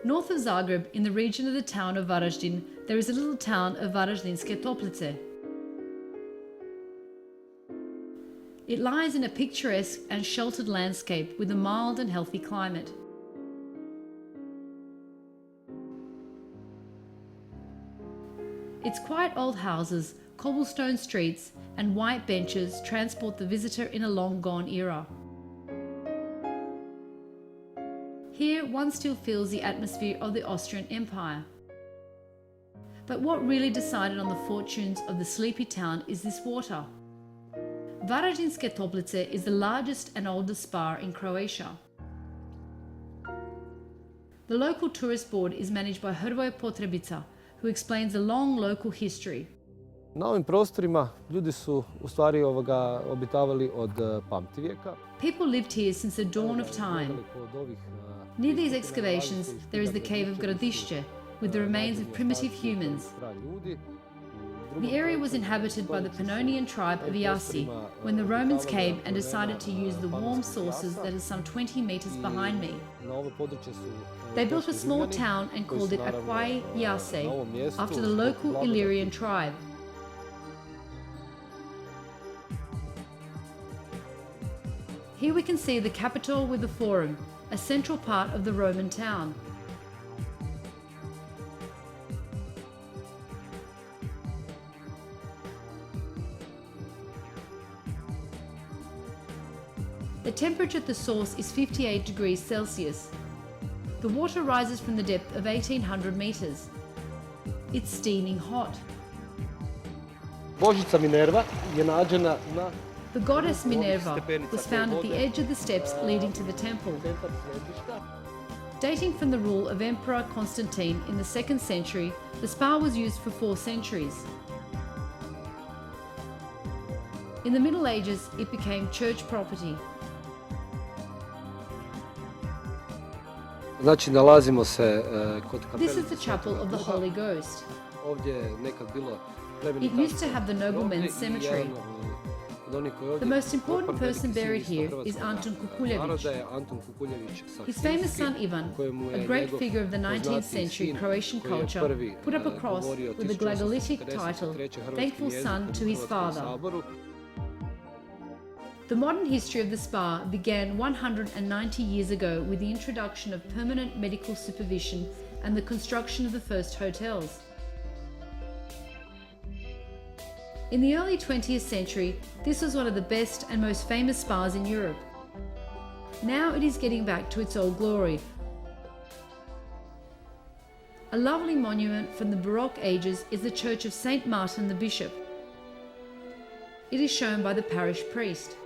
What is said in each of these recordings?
North of Zagreb, in the region of the town of Varaždin, there is a little town of Varaždinske Toplice. It lies in a picturesque and sheltered landscape with a mild and healthy climate. Its quiet old houses, cobblestone streets, and white benches transport the visitor in a long-gone era. Here, one still feels the atmosphere of the Austrian Empire. But what really decided on the fortunes of the sleepy town is this water. Varaždinske Toplice is the largest and oldest spa in Croatia. The local tourist board is managed by Hrvoje Potrebica, who explains the long local history. Na ovim prostorima ljudi su u stvari obitavali od pamtivijeka. People lived here since the dawn of time. Near these excavations, there is the cave of Gradišće, with the remains of primitive humans. The area was inhabited by the Pannonian tribe of Iasi when the Romans came and decided to use the warm sources that are some 20 meters behind me. They built a small town and called it Aquae Iase, after the local Illyrian tribe. Here we can see the Capitol with the Forum, a central part of the Roman town. The temperature at the source is 58 degrees Celsius. The water rises from the depth of 1,800 meters. It's steaming hot. Božica Minerva je nađena na... The goddess Minerva was found at the edge of the steps leading to the temple. Dating from the rule of Emperor Constantine in the 2nd century, the spa was used for 4 centuries. In the Middle Ages, it became church property. Znači, nalazimo se kod kapelice. This is the chapel of the Holy Ghost. Ovdje je nekad bilo It used to have the noblemen's cemetery. The most important person buried here is Antun Kukuljević. His famous son Ivan, a great figure of the 19th century Croatian culture, put up a cross with the glagolitic title, Thankful Son to his father. The modern history of the spa began 190 years ago with the introduction of permanent medical supervision and the construction of the first hotels. In the early 20th century, this was one of the best and most famous spas in Europe. Now it is getting back to its old glory. A lovely monument from the Baroque ages is the Church of Saint Martin the Bishop. It is shown by the parish priest.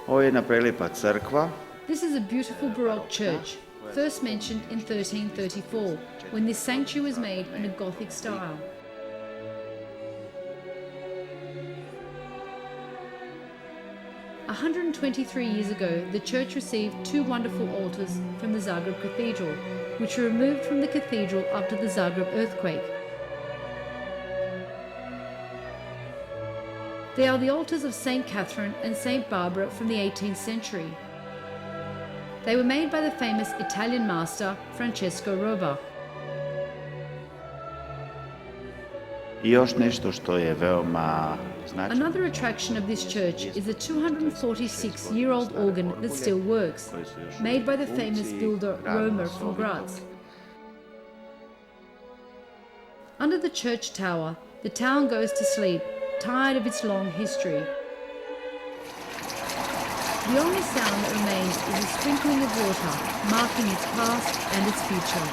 Ovo je jedna prelijepa crkva. This is a beautiful Baroque church, first mentioned in 1334, when this sanctuary was made in a Gothic style. A 123 years ago, the church received 2 wonderful altars from the Zagreb Cathedral, which were removed from the cathedral after the Zagreb earthquake. They are the altars of St. Catherine and St. Barbara from the 18th century. They were made by the famous Italian master Francesco Roba. I još nešto što je veoma značajno. Another attraction of this church is the 246-year-old organ that still works, made by the famous builder Romer from Graz. Under the church tower, the town goes to sleep, tired of its long history. The only sound that remains is the sprinkling of water, marking its past and its future.